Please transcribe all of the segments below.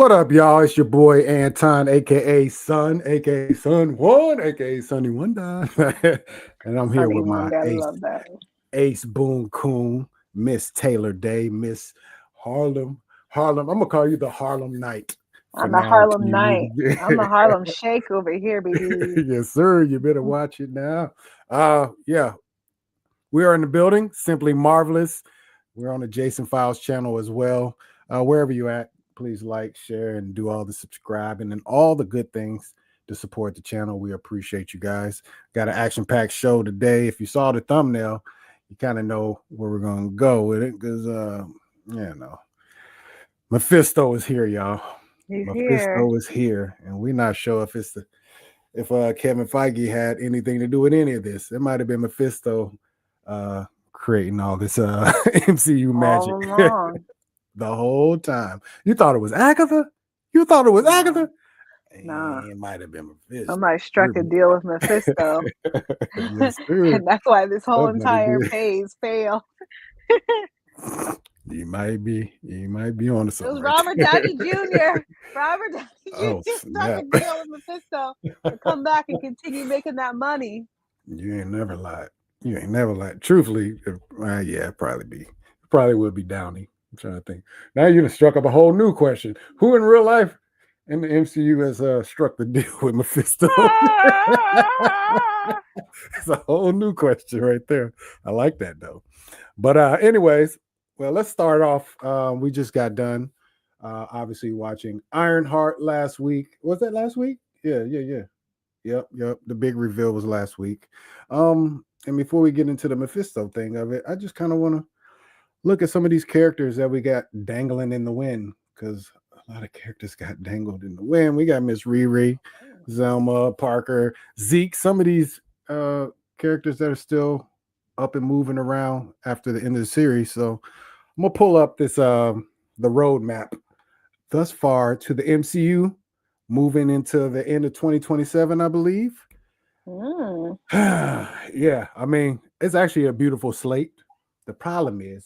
What up, y'all? It's your boy Anton, aka Sun, aka Sun One, aka Sunny Wonder, and I'm here Honey with my Wonder, I ace, love that. Ace Boone Coon, Miss Taylor Day, Miss Harlem, Harlem. I'm gonna call you the Harlem Night I'm from the now Harlem until Night. I'm the Harlem Shake over here, baby. yes, sir. You better watch it now. Yeah, we are in the building. Simply marvelous. We're on the Jason Files channel as well. Wherever you at, please like, share, and do all the subscribing and all the good things to support the channel. We appreciate you guys. Got an action-packed show today. If you saw the thumbnail, you kind of know where we're gonna go with it because Mephisto is here, y'all. He's here. Mephisto is here, and we're not sure if it's if Kevin Feige had anything to do with any of this. It might have been Mephisto creating all this MCU magic All along. the whole time. You thought it was Agatha? You thought it was Agatha? Nah. It might have been Mephisto. Somebody struck a deal with Mephisto. Yes, sir. And that's why this whole Somebody entire did. phase failed. You might be on to It something was right Robert there. Downey Jr. Robert Downey Oh, Jr. struck snap. a deal with Mephisto to come back and continue making that money. You ain't never lied. You ain't never lied. Truthfully, yeah, probably would be Downey. I'm trying to think. Now you done struck up a whole new question. Who in real life in the MCU has struck the deal with Mephisto? It's a whole new question right there. I like that though. But anyways, well, let's start off. We just got done obviously watching Ironheart last week. Was that last week? Yeah. Yep. The big reveal was last week. And before we get into the Mephisto thing of it, I just kind of want to look at some of these characters that we got dangling in the wind because a lot of characters got dangled in the wind. We got Miss Riri, Zelma, Parker, Zeke. Some of these characters that are still up and moving around after the end of the series. So I'm gonna pull up this the roadmap thus far to the MCU, moving into the end of 2027, I believe. Yeah, I mean, it's actually a beautiful slate. The problem is,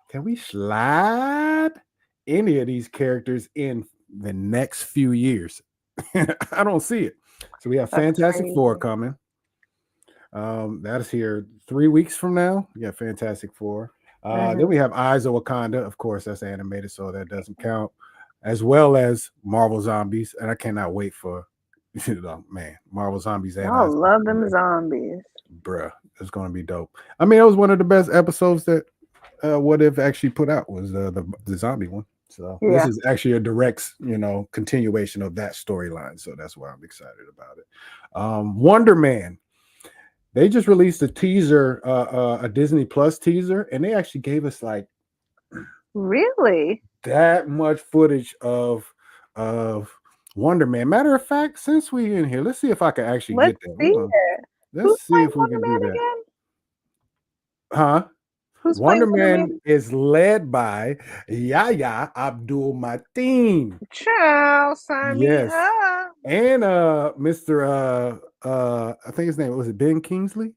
can we slide any of these characters in the next few years? I don't see it. So we have Fantastic Four coming. That is here 3 weeks from now. We got Fantastic Four. Then we have Eyes of Wakanda. Of course, that's animated, so that doesn't count. As well as Marvel Zombies, and I cannot wait for man, Marvel Zombies. And I love them zombies, bruh. It's gonna be dope. I mean, it was one of the best episodes that What If actually put out was the zombie one. So this is actually a direct, continuation of that storyline. So that's why I'm excited about it. Wonder Man. They just released a teaser, a Disney Plus teaser, and they actually gave us like really that much footage of Wonder Man. Matter of fact, since we in here, let's see if I can actually get that. Let's see if we can do that. Again? Huh? Who's Wonder Man is led by Yahya Abdul-Mateen. Ciao, sign me up. And Mr. I think his name was it Ben Kingsley?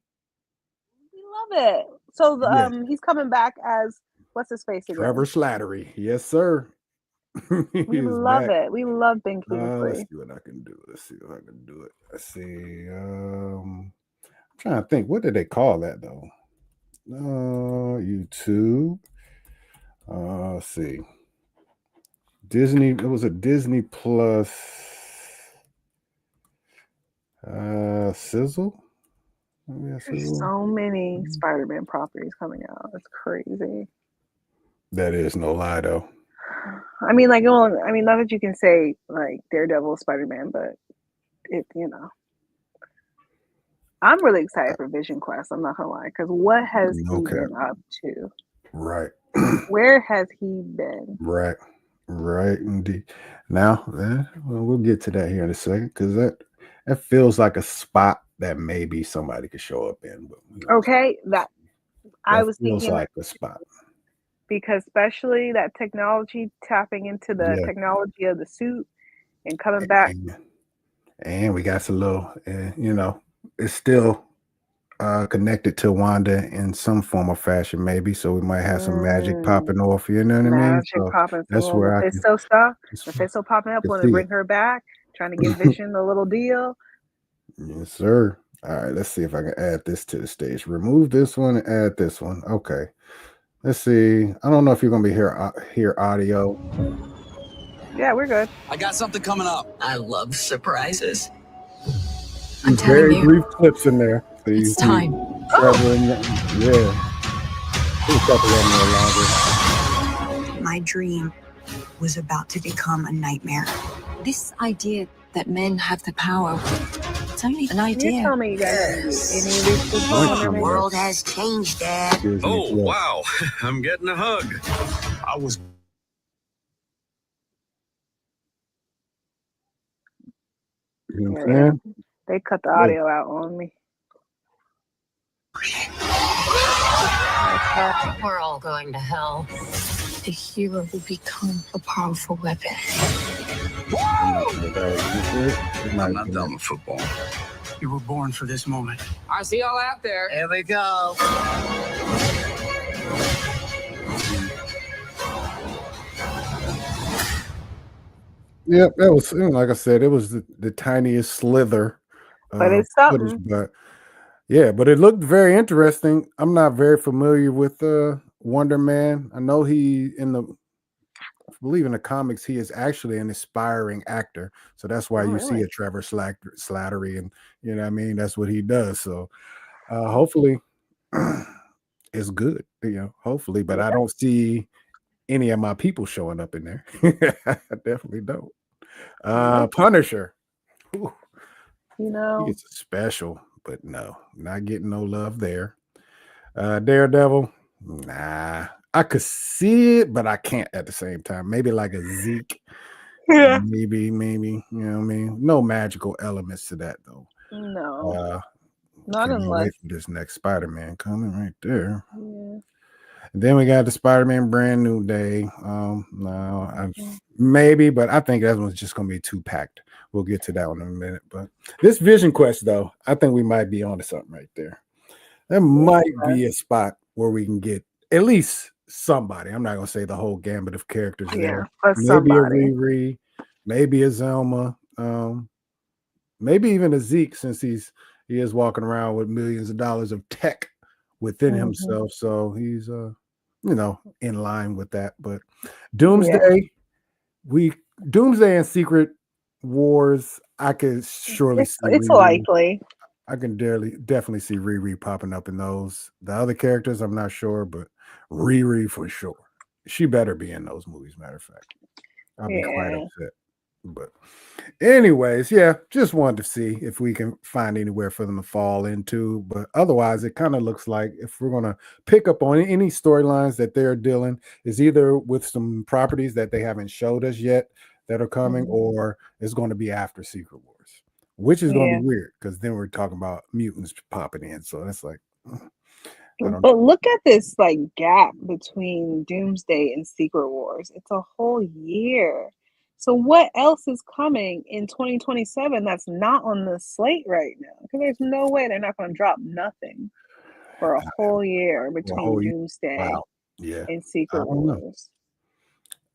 We love it. So he's coming back as what's his face again? Trevor Slattery. Yes, sir. We love it. We love Ben Kingsley. Let's see what I can do. Let's see. I'm trying to think. What did they call that though? YouTube. Let's see. Disney. It was a Disney Plus. Sizzle. There's so many Spider-Man properties coming out. It's crazy. That is no lie, though. I mean, not that you can say like Daredevil, Spider-Man, but it, I'm really excited for Vision Quest. I'm not gonna lie, because what has he been up to? Right. Where has he been? Right. Indeed. Now, we'll get to that here in a second, because that feels like a spot that maybe somebody could show up in. But okay, I was thinking like a spot. Because especially that technology tapping into the technology of the suit and coming back. And we got some little, it's still connected to Wanda in some form or fashion, maybe. So we might have some magic Mm, popping off. You know what I mean? magic So popping, some that's little where I Mephisto stuff. just Mephisto popping up, can want to see bring it. her back, trying to give Vision a little deal. Yes, sir. All right, let's see if I can add this to the stage. Remove this one and add this one. Okay. Let's see. I don't know if you're gonna be hear audio. Yeah, we're good. I got something coming up. I love surprises. These very brief clips in there. So you It's see time. Trevor and yeah, put a couple of them there longer. My dream was about to become a nightmare. This idea that men have the power, it's only an Can you idea. tell me you guys can do any of these clips Might on come there? up World has changed, Dad. Disney Oh, Plus. wow. I'm getting a hug. I was You know what I'm Yeah, saying? they cut the Yeah. audio out on me. We're all going to hell. The hero will become a powerful weapon. I'm not sure if that was it. It might I'm have not been done with football. You were born for this moment. I see y'all out there. Here we go. Yep, that was like I said, it was the tiniest slither But it's footage, something. but yeah, but it looked very interesting. I'm not very familiar with Wonder Man. I know I believe in the comics he is actually an aspiring actor, so that's why Oh, you see really? a Trevor Slattery, and you know what I mean. That's what he does. So hopefully, it's good. You know, hopefully, but I Yeah. don't see any of my people showing up in there. I definitely don't. Nope. Punisher. Ooh, You he know, gets a special, but no, not getting no love there. Daredevil, nah. I could see it, but I can't at the same time. Maybe like a Zeke. yeah. Maybe. You know what I mean? No magical elements to that though. No, Uh not Cannot unless. wait for this next Spider-Man coming right there. Yeah. And then we got the Spider-Man Brand New Day. No, Mhm. maybe, but I think that one's just gonna be too packed. We'll get to that one in a minute. But this Vision Quest, though, I think we might be onto something right there. There might be a spot where we can get at least somebody. I'm not gonna say the whole gambit of characters Yeah, there. for Maybe a somebody. Riri, maybe a Zelma, maybe even a Zeke, since he is walking around with millions of dollars of tech within Hmm. himself. So he's in line with that. But Yeah, Doomsday, we Doomsday and Secret Wars, I could surely see it's Riri. likely. I can definitely see Riri popping up in those. The other characters, I'm not sure, but Riri for sure. She better be in those movies. Matter of fact, I'll be quite Yeah. upset. But anyways, yeah, just wanted to see if we can find anywhere for them to fall into. But otherwise, it kind of looks like if we're gonna pick up on any storylines that they're dealing, is either with some properties that they haven't showed us yet that are coming, Mhm. or it's going to be after Secret Wars, which is going to Yeah. be weird because then we're talking about mutants popping in. So that's like, I don't But look at this like gap between Doomsday and Secret Wars. It's a whole year. So what else is coming in 2027 that's not on the slate right now? Because there's no way they're not going to drop nothing for a whole year know. A between whole year. Doomsday Wow. Yeah. and I Secret don't know. Wars.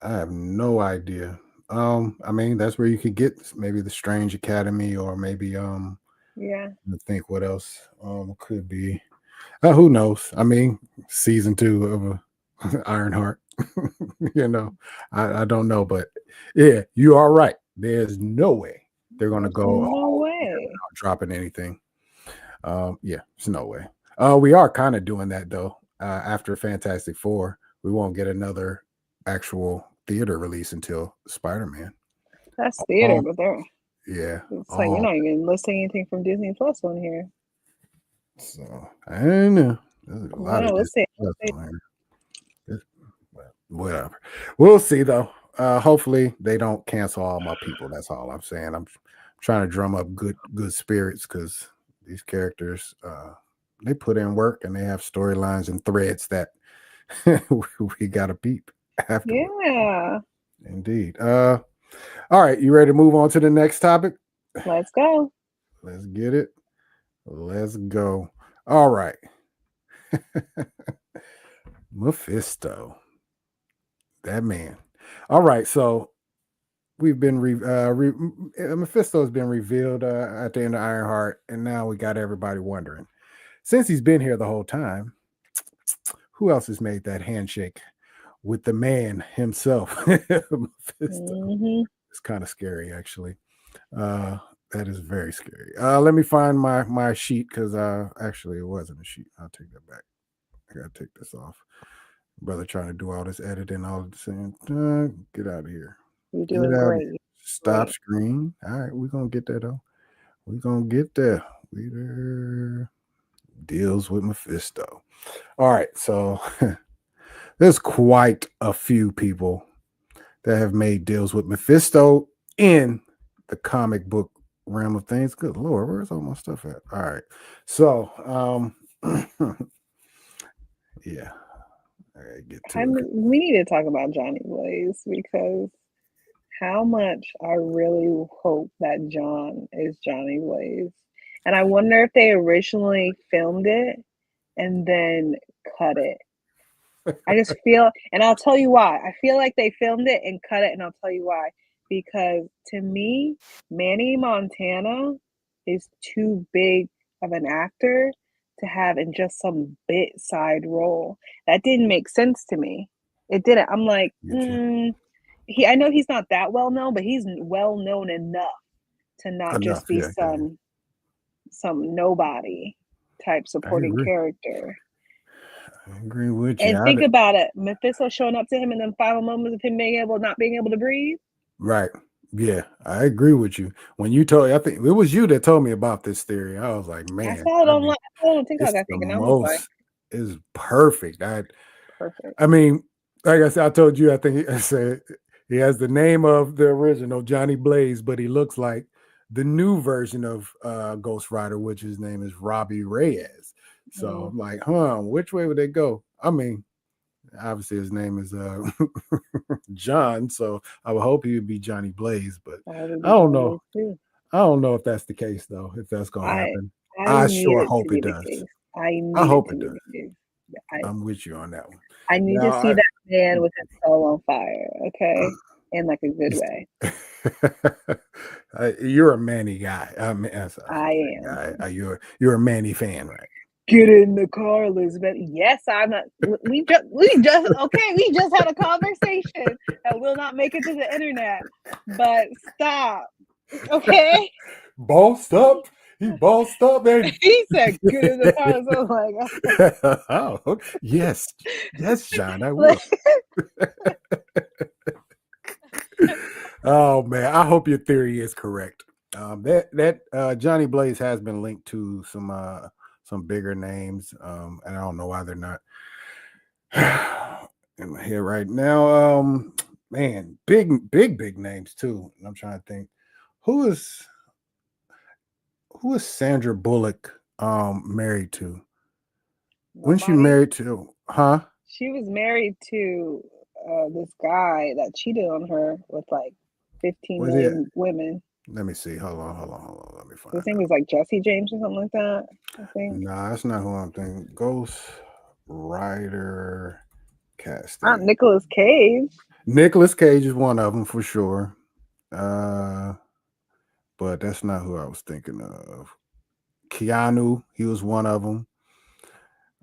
I have no idea. I mean, that's where you could get maybe the Strange Academy, or maybe Yeah. I think what else could be. Who knows? I mean, season 2 of Ironheart. I don't know, but yeah, you are right. There's no way they're gonna There's go a no whole year way. without dropping anything. Yeah, there's no way. We are kind of doing that though. After Fantastic Four, we won't get another actual theater release until Spider-Man. That's theater, Um, but they're yeah. it's like you're not even listing anything from Disney Plus on here. So I don't know. There's a lot Well, of we'll Disney see. Plus on here. Well, whatever. We'll see though. Hopefully they don't cancel all my people. That's all I'm saying. I'm trying to drum up good spirits because these characters they put in work and they have storylines and threads that we gotta peep afterward. Yeah. Indeed. All right, you ready to move on to the next topic? Let's go. Let's get it. Let's go. All right. Mephisto. That man. All right. So we've been Mephisto has been revealed at the end of Ironheart, and now we got everybody wondering. Since he's been here the whole time, who else has made that handshake with the man himself? Mephisto. Mm-hmm. It's kind of scary, actually. That is very scary. Let me find my sheet because actually it wasn't a sheet. I'll take that back. I gotta take this off. Brother trying to do all this editing all at the same time. Get out of here. You're Get doing out of great. here. Stop screen. All right, we're gonna get there though. We're gonna get there. We there. Deals with Mephisto. All right, so there's quite a few people that have made deals with Mephisto in the comic book realm of things. Good Lord, where's all my stuff at? All right. So yeah. I gotta get to it. We need to talk about Johnny Blaze because how much I really hope that John is Johnny Blaze. And I wonder if they originally filmed it and then cut it. I just feel, and I'll tell you why. I feel like they filmed it and cut it, and I'll tell you why. Because to me, Manny Montana is too big of an actor to have in just some bit side role. That didn't make sense to me. It didn't. I'm like, I know he's not that well known, but he's well known enough to not just be some nobody type supporting character. I agree with you. And think about it. Mephisto showing up to him in the final moments of him not being able to breathe. Right. Yeah, I agree with you. When you told, I think it was you that told me about this theory. I was like, man, I saw it online. I saw it on TikTok. I think, and I was like, is perfect. Perfect. I mean, like I said, I told you. I think I said he has the name of the original Johnny Blaze, but he looks like the new version of Ghost Rider, which his name is Robbie Reyes. So I'm like, which way would they go? I mean, obviously his name is John, so I would hope he would be Johnny Blaze, but I don't know. I don't know if that's the case though. If that's gonna happen, I sure hope it does. I hope it does. I'm with you on that one. I need to see that man with his soul on fire, okay, in like a good way. You're a Manny guy. I am. You're a Manny fan, right? Get in the car, Elizabeth. Yes, I'm a. We just had a conversation that will not make it to the internet. But stop, okay? Bossed up. He bossed up, man. He said, "Get in the car." So I'm like, oh, yes, John, I will. Oh man, I hope your theory is correct. That Johnny Blaze has been linked to some bigger names, and I don't know why they're not in my head right now. Man, big names too. And I'm trying to think who is Sandra Bullock married to? When she married to? Huh? She was married to this guy that cheated on her with like 15 million women. Let me see. Hold on. Let me find. His name was like Jesse James or something like that, I think. Nah, that's not who I'm thinking. Ghost Rider casting. Not Nicolas Cage. Nicolas Cage is one of them for sure. But that's not who I was thinking of. Keanu, he was one of them.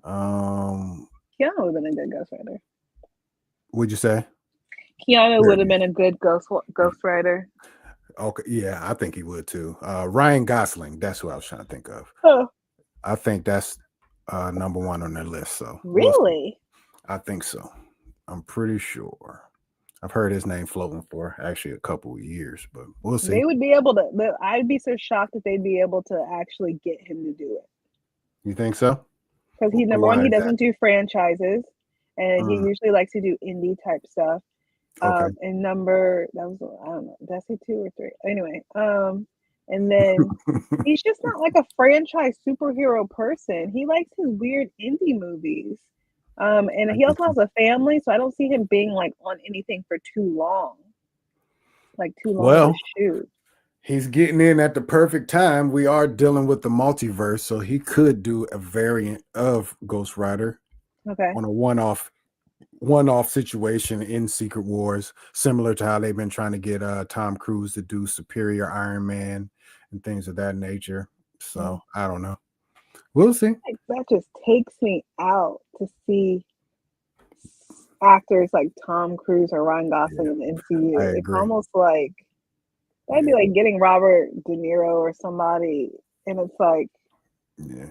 Keanu would have been a good Ghost Rider. What'd you say? Keanu would have been a good Ghost Rider. Okay, yeah, I think he would too. Ryan Gosling, that's who I was trying to think of. Oh. I think that's number one on their list. So really, I think so. I'm pretty sure. I've heard his name floating for actually a couple of years, but we'll see. They would be able to. I'd be so shocked if they'd be able to actually get him to do it. You think so? Because he number one, he doesn't do franchises, and he usually likes to do indie type stuff. Okay. And I don't know, did I say 2 or 3? Anyway, and then he's just not like a franchise superhero person. He likes his weird indie movies. And he also has a family, so I don't see him being like on anything for too long. Like too long to shoot. He's getting in at the perfect time. We are dealing with the multiverse, so he could do a variant of Ghost Rider Okay. on a one-off situation in Secret Wars, similar to how they've been trying to get Tom Cruise to do Superior Iron Man and things of that nature. So I don't know. We'll see. Like, that just takes me out to see actors like Tom Cruise or Ryan Gosling in the MCU. I It's agree. almost like that'd be like getting Robert De Niro or somebody, and it's like, yeah,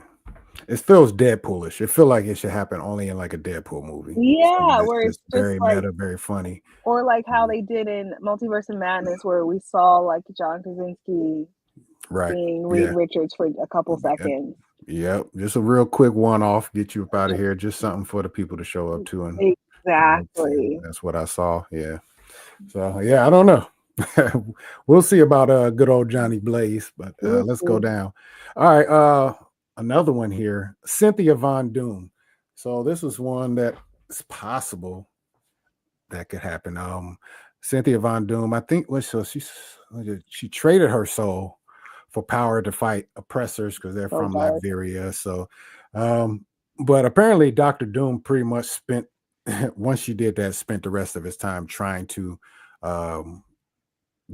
it feels Deadpoolish. It feels like it should happen only in like a Deadpool movie. yeah, It's where it's just just very like, meta, very funny. or like how they did in Multiverse of Madness, where we saw like John Krasinski Right. being Reed Richards for a couple seconds. Yep. Just a real quick one-off, get you up out of here. Just something for the people to show up to. And Exactly. that's what I saw. Yeah. So yeah, I don't know. We'll see about good old Johnny Blaze, but let's go down. All right. Another one here, Cynthia Von Doom. So this is one that is possible that could happen. Cynthia Von Doom, I think she traded her soul for power to fight oppressors because they're from Latveria. So but apparently Dr. Doom pretty much spent once she did that, spent the rest of his time trying to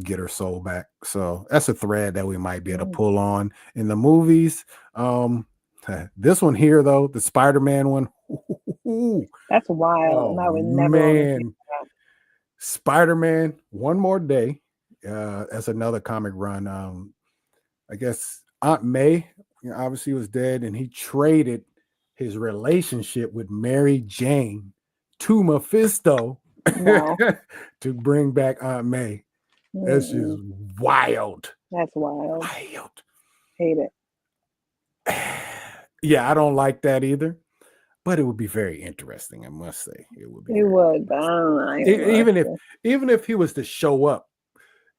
get her soul back. So that's a thread that we might be able to pull on in the movies. This one here, though, the Spider-Man one. That's wild. And I would never want to see that. Spider-Man, One More Day. That's another comic run. I guess Aunt May, obviously was dead, and he traded his relationship with Mary Jane to Mephisto to bring back Aunt May. That's just wild. That's wild. Wild. Hate it. Yeah, I don't like that either. But it would be very interesting, I must say. It would be. It would, but I don't know. Even if he was to show up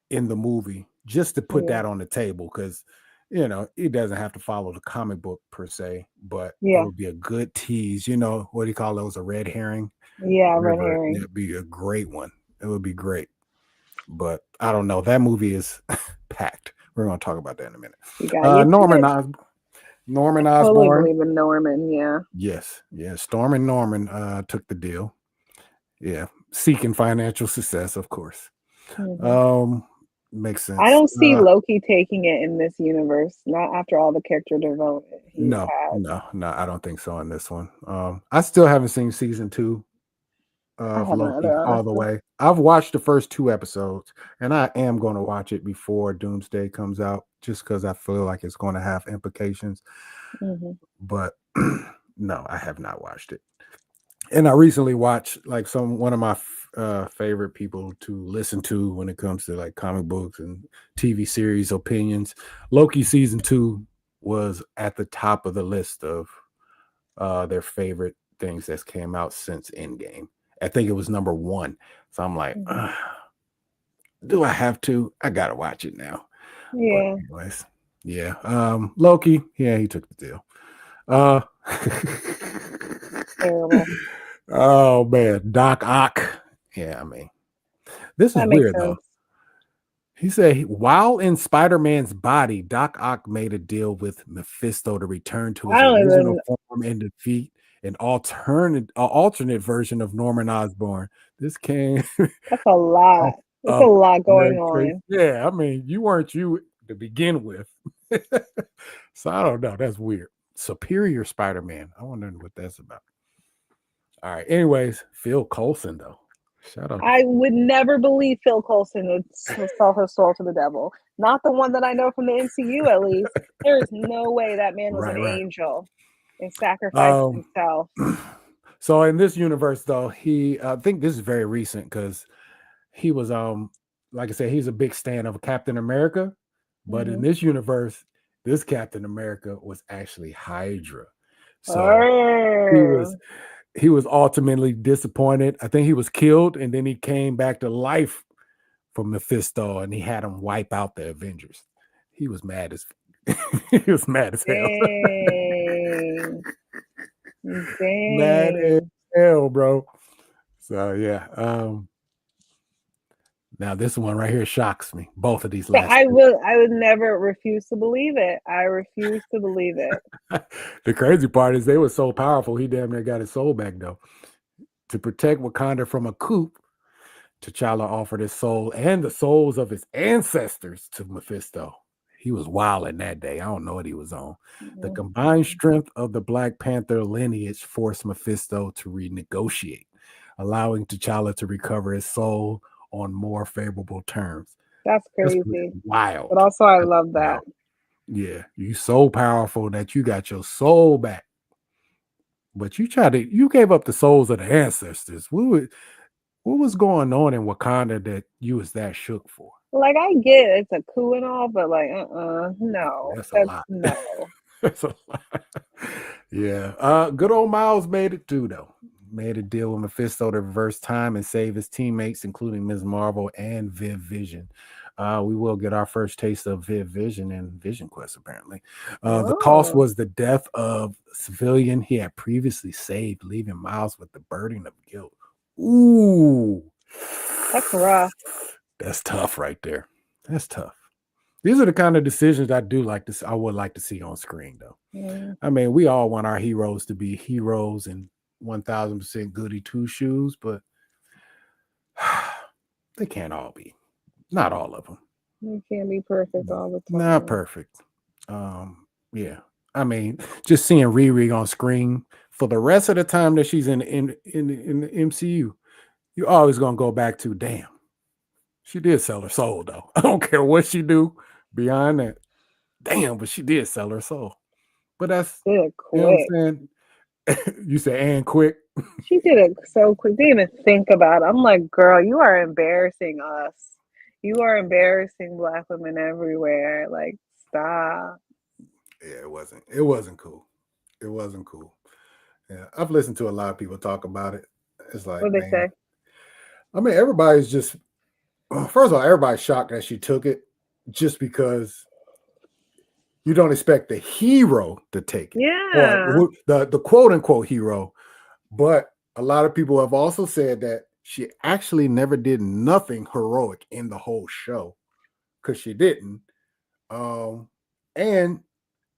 in the movie, just to put that on the table, because he doesn't have to follow the comic book per se, but it would be a good tease. What do you call those? A red herring? Yeah, red herring. It'd be a great one. It would be great. But I don't know. That movie is packed. We're going to talk about that in a minute. Norman Osborn. Totally believe in Norman, yeah. Yes. Storm and Norman took the deal. Yeah. Seeking financial success, of course. Makes sense. I don't see Loki taking it in this universe, not after all the character development he's had. No, I don't think so in this one. I still haven't seen season 2 of Loki all the way. I've watched the first 2 episodes, and I am going to watch it before Doomsday comes out, just because I feel like it's going to have implications. But no, I have not watched it. And I recently watched like one of my favorite people to listen to when it comes to like comic books and TV series opinions. Loki season 2 was at the top of the list of their favorite things that came out since Endgame. I think it was number 1. So I'm like, do I have to? I gotta watch it now. Yeah. But anyways, yeah. Loki, yeah, he took the deal. Terrible. Oh man, Doc Ock. Yeah, I mean, this is weird though. He said while in Spider-Man's body, Doc Ock made a deal with Mephisto to return to his original form and defeat an alternate version of Norman Osborn. This came. That's a lot. That's a lot going on. Yeah, I mean, you weren't you to begin with. So I don't know. That's weird. Superior Spider-Man. I wonder what that's about. All right. Anyways, Phil Coulson, though. Shout out. I would never believe Phil Coulson would sell his soul to the devil. Not the one that I know from the MCU, at least. There is no way that man was an angel and sacrificed himself. So in this universe, though, I think this is very recent because he was, like I said, he's a big stan of Captain America. But in this universe, this Captain America was actually Hydra. So he was ultimately disappointed. I think he was killed, and then he came back to life from Mephisto, and he had him wipe out the Avengers. He was mad as hell. Dang. Mad as hell, bro. So yeah, Now this one right here shocks me. Both of these So last I would never refuse to believe it. I refuse to believe it. The crazy part is they were so powerful, he damn near got his soul back, though. To protect Wakanda from a coup, T'Challa offered his soul and the souls of his ancestors to Mephisto. He was wilding that day. I don't know what he was on. The combined strength of the Black Panther lineage forced Mephisto to renegotiate, allowing T'Challa to recover his soul on more favorable terms. That's That's crazy. wild. But also, I That's love that. wild. Yeah, you so powerful that you got your soul back. But you gave up the souls of the ancestors. What was going on in Wakanda that you was that shook for? Like, I get it's a coup and all, but like, no, That's a lot. no. That's a lot. Yeah. Good old Miles made it too, though. Made a deal with Mephisto to reverse time and save his teammates, including Ms. Marvel and Viv Vision. We will get our first taste of Viv Vision in Vision Quest, apparently. The cost Oh. was the death of a civilian he had previously saved, leaving Miles with the burden of guilt. Ooh. That's rough. That's tough right there. That's tough. These are the kind of decisions I would like to see on screen, though. Mm. I mean, we all want our heroes to be heroes and 1000% goody two shoes, but they can't all be. Not all of them. You can't be perfect all the time. Not perfect. Yeah. I mean, just seeing Riri on screen for the rest of the time that she's in the MCU, you're always gonna go back to, damn, she did sell her soul, though. I don't care what she do beyond that. Damn, but she did sell her soul. But that's, Did it you know what quick. I'm saying? You say, and quick. She did it so quick. Didn't even think about it. I'm like, girl, you are embarrassing us. You are embarrassing Black women everywhere. Like, stop. Yeah, it wasn't cool. It wasn't cool. Yeah, I've listened to a lot of people talk about it. It's like, What they man, say? I mean, everybody's just, first of all, everybody's shocked that she took it just because you don't expect the hero to take it. Yeah. Or the quote unquote hero. But a lot of people have also said that she actually never did nothing heroic in the whole show because she didn't. And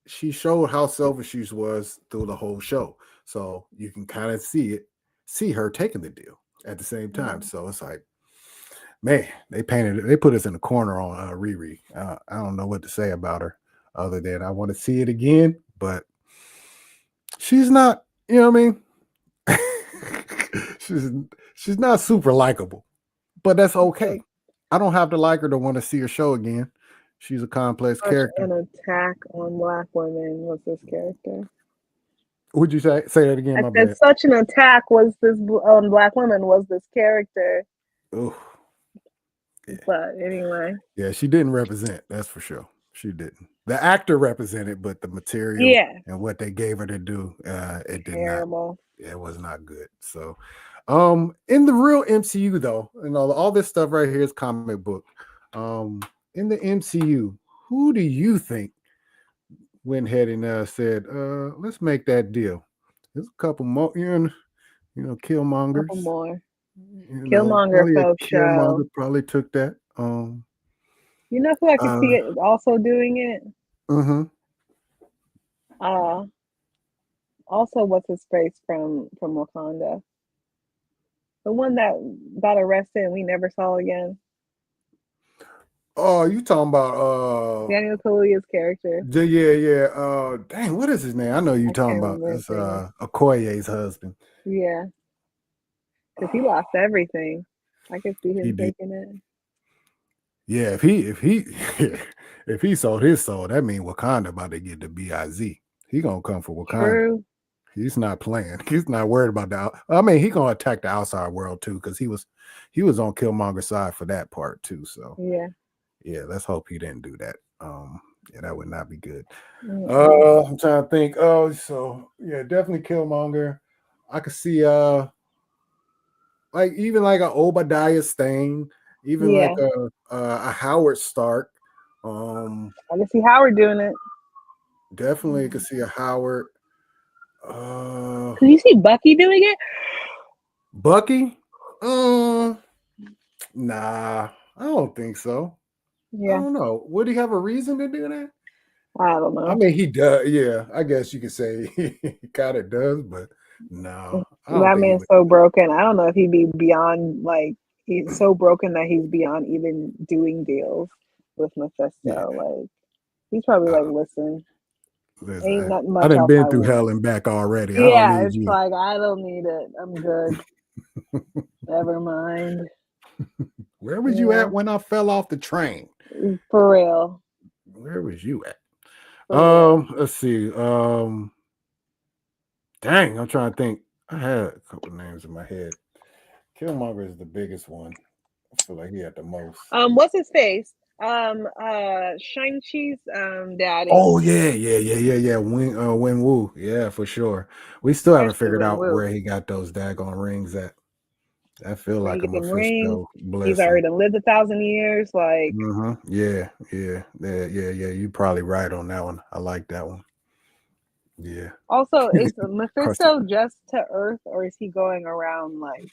she showed how selfish she was through the whole show. So you can kind of see her taking the deal at the same time. So it's like, man, they put us in a corner on Riri. I don't know what to say about her other than I want to see it again, but she's not, you know what I mean? she's not super likable, but that's okay. I don't have to like her to want to see her show again. She's a complex character. An attack on Black women was this character. Would you say that again? I said such an attack was this on Black women was this character. Ooh. Yeah. But anyway. Yeah, she didn't represent, that's for sure. She didn't. The actor represented, but the material and what they gave her to do, it did not. It was not good. So in the real MCU, though, and all this stuff right here is comic book. In the MCU, who do you think went ahead and said, let's make that deal? There's a couple more, Killmongers. A couple more. Killmonger probably took that. You know who I could see it also doing it? Mm-hmm. Also, what's his face from Wakanda? The one that got arrested and we never saw again. Oh, you talking about Daniel Kaluuya's character? Yeah. Dang, what is his name? I know you talking about. It's Okoye's husband. Yeah, because he lost everything. I could see him taking it. Yeah, if he sold his soul, that means Wakanda about to get the BIZ. He gonna come for Wakanda. True. He's not playing. He's not worried about that. I mean, he gonna attack the outside world too, because he was on Killmonger's side for that part too. So yeah. Let's hope he didn't do that. Yeah, that would not be good. Mm-hmm. I'm trying to think. Oh, so yeah, definitely Killmonger. I could see like even like an Obadiah Stane. Even like a Howard Stark. I can see Howard doing it. Definitely could see a Howard. Can you see Bucky doing it? Bucky? Nah. I don't think so. I Yeah, don't know. Would he have a reason to do that? I don't I know. mean, he does. Yeah, I guess you could say he kind of does, but no, I don't That think he man's would. so broken. I don't know if he'd be beyond like he's so broken that he's beyond even doing deals with Yeah, Mephisto. Like he's probably like, uh, listen, ain't listen, nothing I much done else been I through hell want. and back already. I don't Yeah, need it's you. like I don't need it. I'm good. Never mind. Where was you Yeah, at when I fell off the train? for real, Where was you at? for real. Let's see. Dang, I'm trying to think. I had a couple names in my head. Killmonger is the biggest one. I feel like he had the most. What's his face? Shang-Chi's daddy. Oh yeah. Win Wu. Yeah, for sure. We still haven't Especially figured when out Wu, where he got those daggone rings at. I feel where he like a get them rings. Mephisto He's blessing. already lived 1,000 years. Like Yeah. You're probably right on that one. I like that one. Yeah. also, is Cause Mephisto just to Earth or is he going around like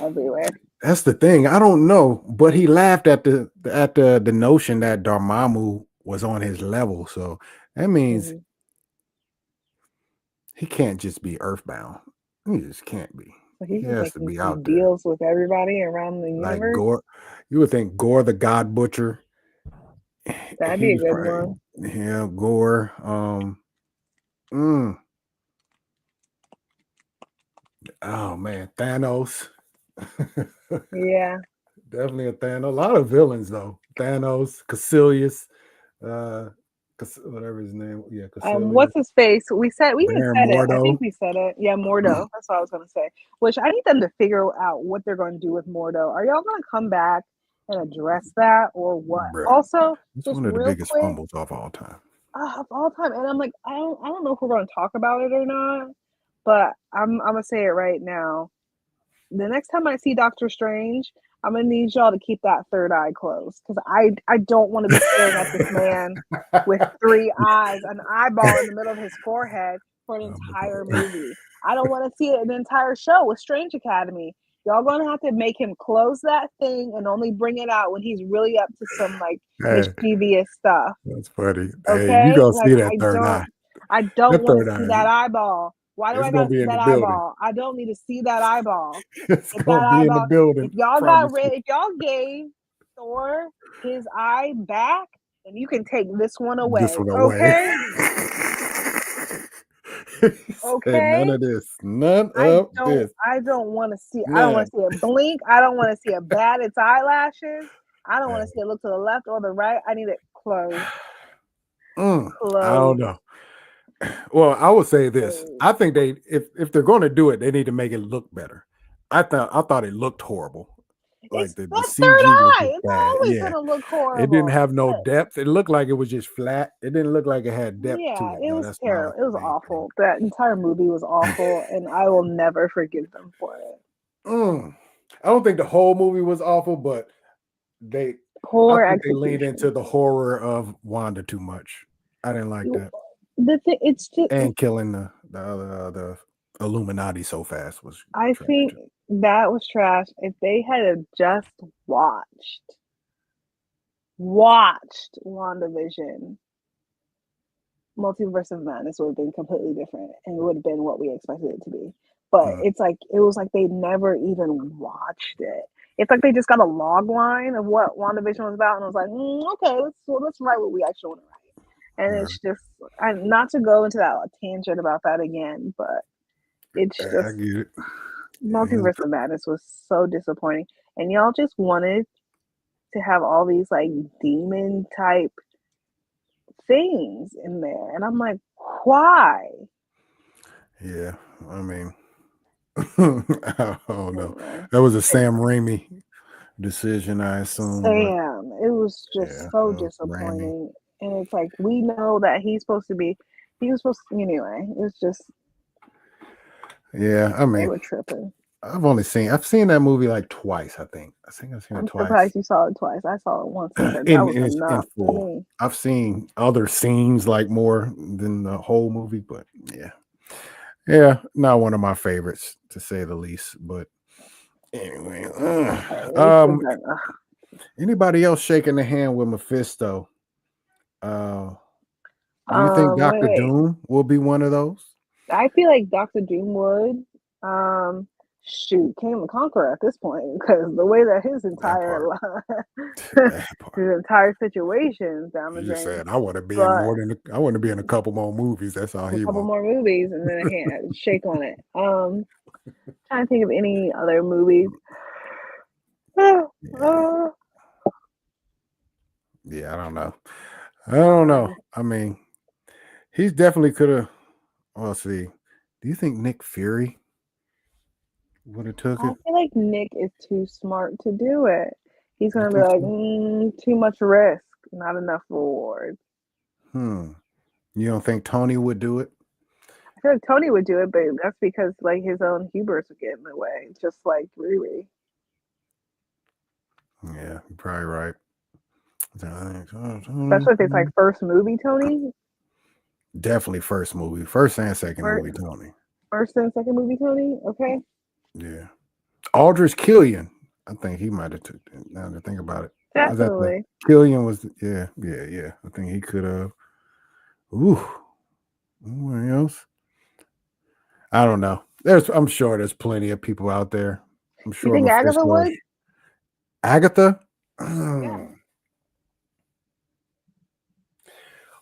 everywhere? that's the thing. I don't know, but he laughed at the notion that Dormammu was on his level. So that means Hmm. he can't just be earthbound. He just can't be. So He he's just has to making be some out there. deals with everybody around the Like universe. Gore. You would think Gore the God Butcher. That'd be a He's good probably one. yeah, Gore. Mm, oh man, Thanos. Yeah. Definitely a Thanos. A lot of villains though. Thanos, Caecilius, whatever his name. Yeah, Caecilius. What's his face? We didn't Baron said it. I think Mordo. we said it. Yeah, Mordo. That's what I was gonna say. Which I need them to figure out what they're going to do with Mordo. Are y'all gonna come back and address that or what? Bruh. Also, It's just one of the real biggest quick, fumbles of all time. of all time, and I'm like, I don't know if we're gonna talk about it or not, but I'm gonna say it right now. The next time I see Doctor Strange, I'm gonna need y'all to keep that third eye closed because I don't want to be staring at this man with three eyes, an eyeball in the middle of his forehead for an entire movie. I don't want to see it an entire show with Strange Academy. Y'all gonna have to make him close that thing and only bring it out when he's really up to some like Hey, mischievous stuff. that's funny. Hey, you Okay? gonna Like see that third eye. I don't That want to third see eye, that eyeball. Why do it's I gonna gotta be see in the that building. eyeball? I don't need to see that eyeball. It's If that gonna be in the eyeball, building. Promise you. if y'all gave Thor his eye back, then you can take this one This away. one away. Okay? He said none Okay? of this. None of this. I don't want to see I don't want None. to see it blink. I don't want to see it bat its eyelashes. I don't want to see it look to the left or the right. I need it closed. I don't Closed. know. Well, I would say this. Closed. I think they if they're going to do it, they need to make it look better. I thought it looked horrible. Like It's the that third CG was eye. just It's bad. always Yeah. gonna look It didn't horrible. have no But depth. It looked like it was just flat. It didn't look like it had depth yeah, to it, it though. was That's my terrible. It was main thing. awful. That entire movie was awful, and I will never forgive them for it. I don't think the whole movie was awful, but I Poor think they leaned into execution. the horror of Wanda too much. I didn't like that. The thing, it's just. And killing the Illuminati so fast was I trash think too. that was trash. If they had just watched WandaVision, Multiverse of Madness would have been completely different and it would have been what we expected it to be. But Mm, it's like it was like they never even watched it. It's like they just got a log line of what WandaVision was about and was like, okay, let's write what we actually want to write. And yeah, it's just not to go into that tangent about that again, but it's I just get it. And Multiverse of Madness was so disappointing. And y'all just wanted to have all these like demon type things in there. And I'm like, why? yeah, I mean, I don't know. Anyway, That was a Sam Raimi decision, I assume, but Sam, it was just yeah, so it was Raimi. disappointing. And it's like, we know that he was supposed to, anyway, it's just, Yeah, I they mean, were tripping. I've seen that movie like twice, I think. I think I've seen it I'm twice. surprised you saw it twice. I saw it once and said that in was in enough for full. me. I've seen other scenes like more than the whole movie, but yeah, not one of my favorites to say the least. But anyway, It's just, Anybody else shaking the hand with Mephisto? Do you think Doctor Wait. Doom will be one of those? I feel like Doctor Doom would. Shoot, King the Conqueror at this point, because the way that his That entire part. That part. his entire situation's down the He just drain. said, "I want to be in But more than I want to be in a couple more movies." That's all a he couple wants. more movies and then a hand shake on it. Trying to think of any other movies. Yeah, I don't know. I don't know. I mean, he's definitely could have. Well, see. Do you think Nick Fury would have took I it? feel like Nick is too smart to do it. He's You gonna be think like, so? too much risk, not enough reward. You don't think Tony would do it? I feel like Tony would do it, but that's because like his own hubris would get in the way, just like Riri. Yeah, you're probably right. Especially if it's like first movie Tony. Definitely first movie, first and second First, movie Tony. first and second movie Tony. Okay. Yeah, Aldrich Killian. I think he might have took it. Now to think about it, was that the Definitely. Killian was? Yeah. I think he could have. Ooh, anyone else? I don't know. I'm sure there's plenty of people out there. I'm You sure think Agatha Mephisto. would? Agatha. Yeah.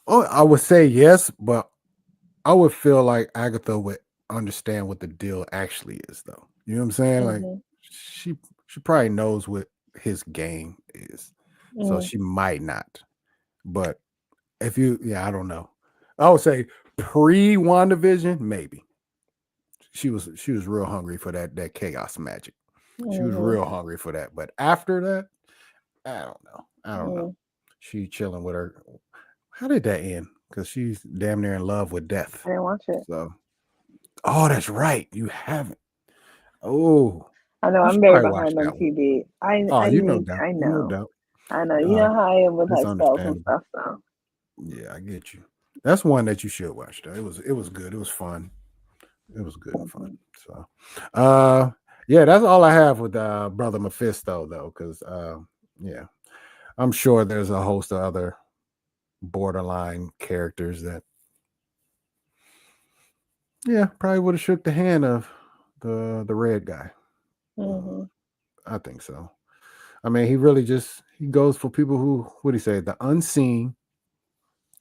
Oh, I would say yes, but I would feel like Agatha would understand what the deal actually is, though. You know what I'm saying? Like Mm-hmm. she probably knows what his game is, so Mm. she might not. But if you, yeah, I don't know. I would say pre WandaVision, maybe. She was real hungry for that chaos magic. She was Mm-hmm. real hungry for that. But after that, I don't know. I don't know. She chilling with her. How did that end? Because she's damn near in love with death. I didn't watch it. So, oh, that's right. You haven't. Oh, I know you I'm should very probably watch behind on that one. TV. Oh, I you no need. doubt. I You no know. doubt. I know. You know how I am with It's like spells and understandable. stuff. So Yeah, I get you. That's one that you should watch. Though. It was good. It was fun. It was good and fun. So, yeah, that's all I have with Brother Mephisto, though, because yeah, I'm sure there's a host of other borderline characters that, yeah, probably would have shook the hand of the red guy. I think so. I mean, he really just he goes for people who, what do you say, the unseen,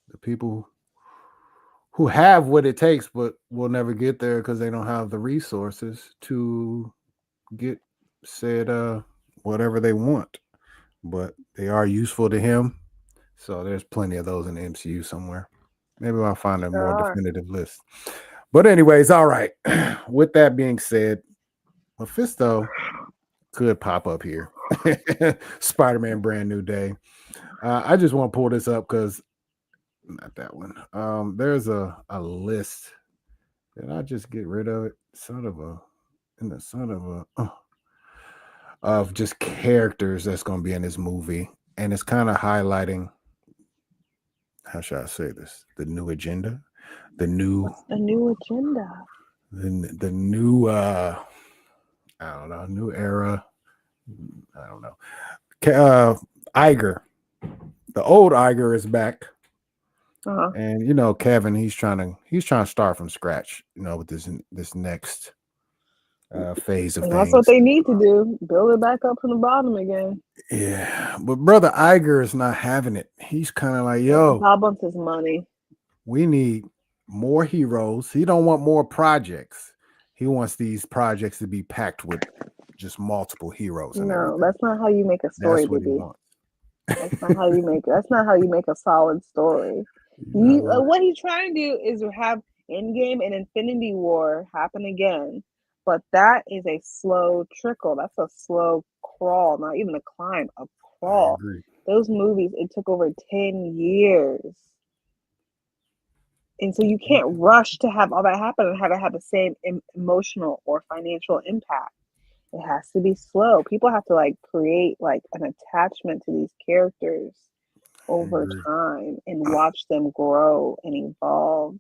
the people who have what it takes, but will never get there because they don't have the resources to get said whatever they want. But they are useful to him. So there's plenty of those in the MCU somewhere. Maybe I'll find a there more are. definitive list. But anyways, all right. With that being said, Mephisto could pop up here. Spider-Man Brand New Day. I just want to pull this up because not that one. There's a list. Did I just get rid of it? Of just characters that's going to be in this movie, and it's kind of highlighting. How should I say this? The new agenda, the new agenda. the new I don't know, new era. I don't know. Iger, the old Iger is back. And you know, Kevin, he's trying to start from scratch, you know, with this next phase of And things. that's what they need to do. Build it back up from the bottom again. Yeah. But brother Iger is not having it. He's kind of like, yo, All about his money. We need more heroes. He don't want more projects. He wants these projects to be packed with just multiple heroes and everything. That's not how you make a story, That's what baby. he wants. That's not how you make. That's not how you make a solid story. What he's trying to do is have Endgame and Infinity War happen again, but that is a slow trickle. That's a slow crawl, not even a climb, a crawl. I agree. Those movies, it took over 10 years. And so you can't rush to have all that happen and have it have the same emotional or financial impact. It has to be slow. People have to like create like an attachment to these characters over time and watch them grow and evolve.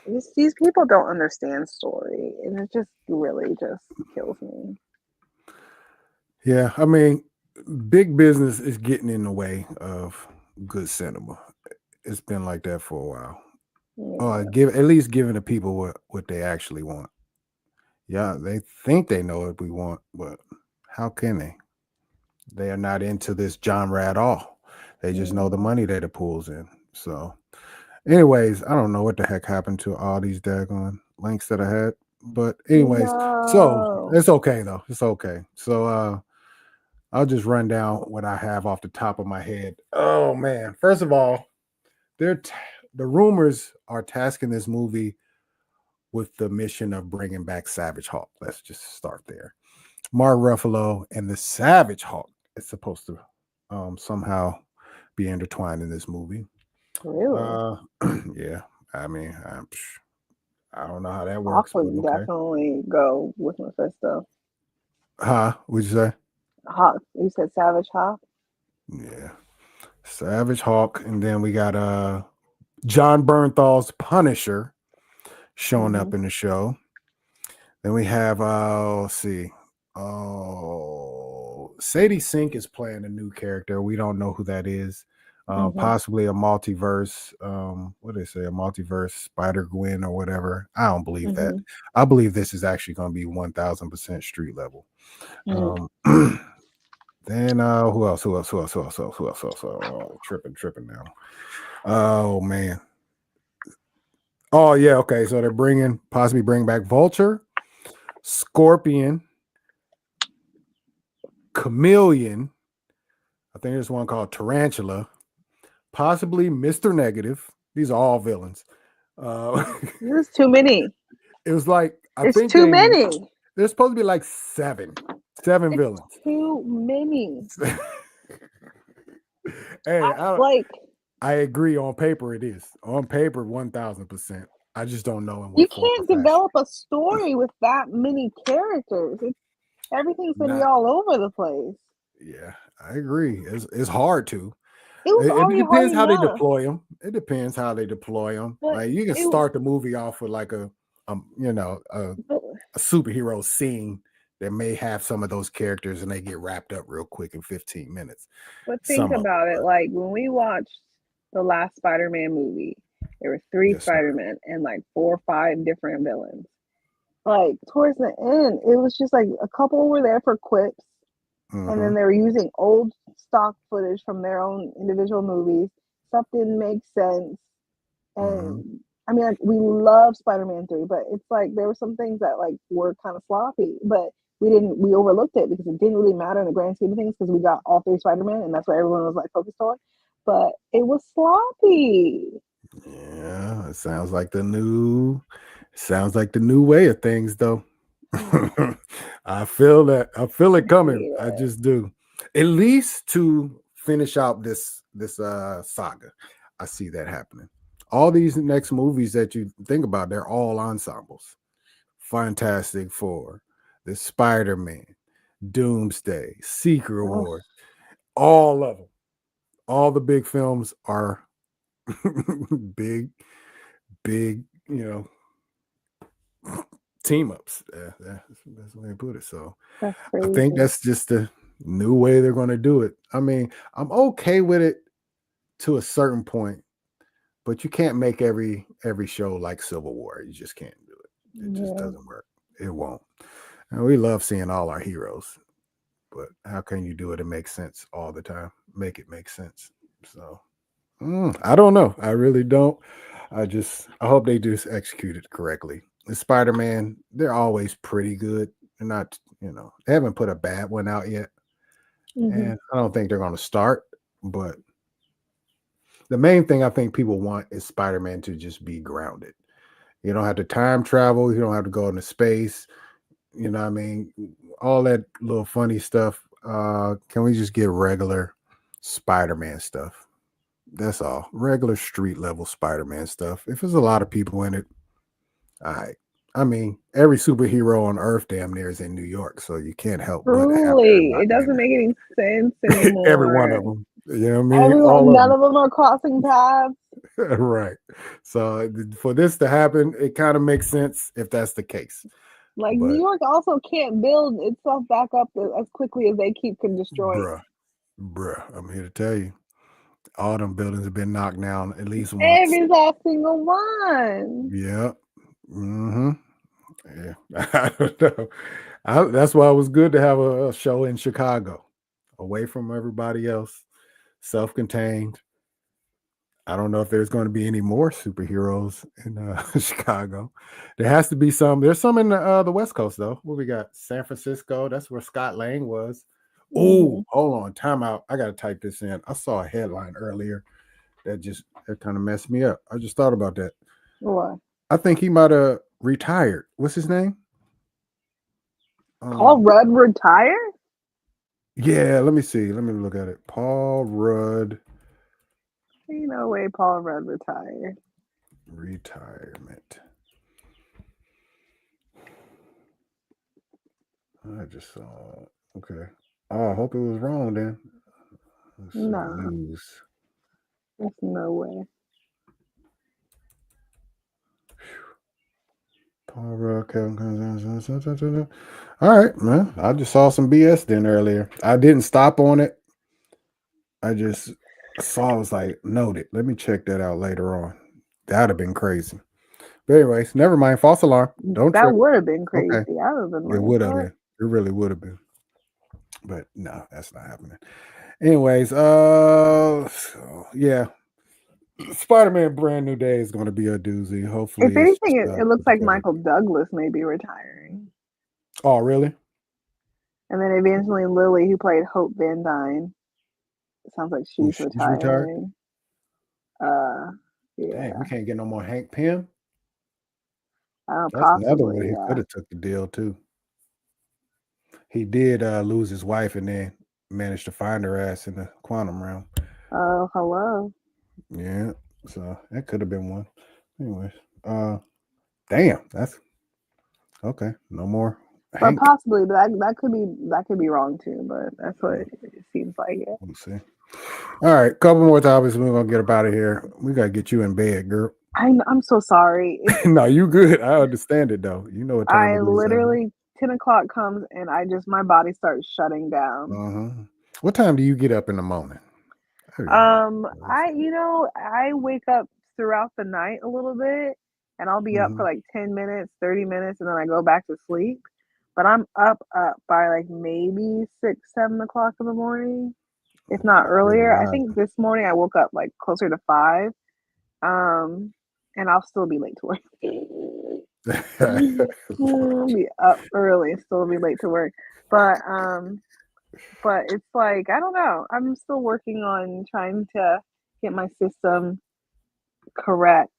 These people don't understand story, and it just really just kills me. Yeah, I mean, big business is getting in the way of good cinema. It's been like that for a while. Give at least giving the people what they actually want. Yeah, they think they know what we want, but how can they? They are not into this genre at all. They just know the money that it pulls in. So, anyways, I don't know what the heck happened to all these daggone links that I had. But anyways, so No. it's okay though. It's okay. So I'll just run down what I have off the top of my head. Oh man. First of all, the rumors are tasking this movie with the mission of bringing back Savage Hulk. Let's just start there. Mark Ruffalo and the Savage Hulk is supposed to somehow be intertwined in this movie. Really? Yeah. I mean, I don't know how that Hawk works, but would okay. definitely go with Mephisto. Huh? What'd you say? Hawk. You said Savage Hawk? Yeah. Savage Hulk. And then we got John Bernthal's Punisher showing up in the show. Then we have let's see. Oh, Sadie Sink is playing a new character. We don't know who that is. Possibly a multiverse. What do they say? A multiverse Spider Gwen or whatever. I don't believe that. I believe this is actually going to be 1000% street level. Then who else? Oh, tripping now. Oh man. Oh yeah, okay. So they're possibly bring back Vulture, Scorpion, Chameleon. I think there's one called Tarantula, possibly Mr. Negative. These are all villains. There's too many. It was like It's too many. There's supposed to be like seven villains. Too many. Hey, I agree. On paper, it is. On paper, 1000%. I just don't know in what you can't develop a story with that many characters. Everything's gonna be all over the place. Yeah, I agree. It's hard to. It depends how they deploy them. It depends how they deploy them. But like you can start the movie off with like a superhero scene that may have some of those characters and they get wrapped up real quick in 15 minutes. But think about it. Like when we watched the last Spider-Man movie, there were 3 Spider-Men and like 4 or 5 different villains. Like towards the end, it was just like a couple were there for quips. And then they were using old stock footage from their own individual movies. Stuff didn't make sense. And I mean, like, we love Spider-Man 3, but it's like there were some things that like were kind of sloppy, but we overlooked it because it didn't really matter in the grand scheme of things because we got all 3 Spider-Man and that's what everyone was like focused on. But it was sloppy. Yeah, it sounds like the new way of things though. I feel that. I feel it coming. I just do. At least to finish out this saga. I see that happening. All these next movies that you think about, they're all ensembles. Fantastic Four, the Spider-Man, Doomsday, Secret Wars, all of them. All the big films are big, team ups. That's the way I put it. So I think that's just the new way they're going to do it. I mean, I'm okay with it to a certain point, but you can't make every show like Civil War. You just can't do it. It just doesn't work. It won't. And we love seeing all our heroes, but how can you do it and make sense all the time? Make it make sense. So I don't know. I really don't. I hope they just execute it correctly. The Spider-Man, they're always pretty good. They're not, they haven't put a bad one out yet. And I don't think they're going to start, but the main thing I think people want is Spider-Man to just be grounded. You don't have to time travel. You don't have to go into space. You know what I mean? All that little funny stuff. Can we just get regular Spider-Man stuff? That's all. Regular street level Spider-Man stuff. If there's a lot of people in it, all right. I mean, every superhero on Earth damn near is in New York, so you can't help but have it doesn't make any sense anymore. Every one of them. You know what I mean? None of them are crossing paths. Right. So for this to happen, it kind of makes sense if that's the case. Like New York also can't build itself back up as quickly as they keep destroying. Bruh, I'm here to tell you, all them buildings have been knocked down at least once. Every last single one. Yeah. Mm-hmm. Yeah. I don't know. That's why it was good to have a show in Chicago, away from everybody else, self-contained. I don't know if there's going to be any more superheroes in Chicago. There has to be some. There's some in the West Coast though. What we got? San Francisco. That's where Scott Lang was. Oh, hold on. Time out. I got to type this in. I saw a headline earlier that kind of messed me up. I just thought about that. What? I think he might have retired. What's his name? Paul Rudd retired? Yeah, let me see. Let me look at it. Paul Rudd. Ain't no way Paul Rudd retired. Retirement. I just saw. Okay. Oh, I hope it was wrong then. Let's see, No. news. There's no way. Paul Rudd, Kevin. All right, man. I just saw some BS then earlier. I didn't stop on it. I just saw. I was like, noted. Let me check that out later on. That'd have been crazy. But anyways, never mind. False alarm. Don't That trip. would have been crazy. Okay. I would have been like, It would have what? been. It really would have been. But no, that's not happening. Anyways, so, yeah. Spider-Man Brand New Day is going to be a doozy. Hopefully, If it's anything, just, it looks like Michael Douglas may be retiring. Oh, really? And then eventually Lily, who played Hope Van Dyne, it sounds like she's retired? retiring. Yeah. Dang, we can't get no more Hank Pym. That's Possibly, another one. He yeah. could have took the deal too. He did lose his wife and then managed to find her ass in the quantum realm. Oh, hello. Yeah, so that could have been one. Anyways, damn, that's okay. No more. But Hank. possibly that could be wrong too. But that's what it seems like. Yeah. We'll see. All right, couple more topics. We're gonna get up out of here. We gotta get you in bed, girl. I'm so sorry. No, you good. I understand it though. You know what time it is. Literally 10 o'clock comes and my body starts shutting down. What time do you get up in the morning? I wake up throughout the night a little bit, and I'll be up for like 10 minutes, 30 minutes, and then I go back to sleep. But I'm up by like maybe 6, 7 o'clock in the morning, if not earlier. I think this morning I woke up like closer to 5. And I'll still be late to work. I'll be up early, still be late to work. But it's like, I don't know. I'm still working on trying to get my system correct.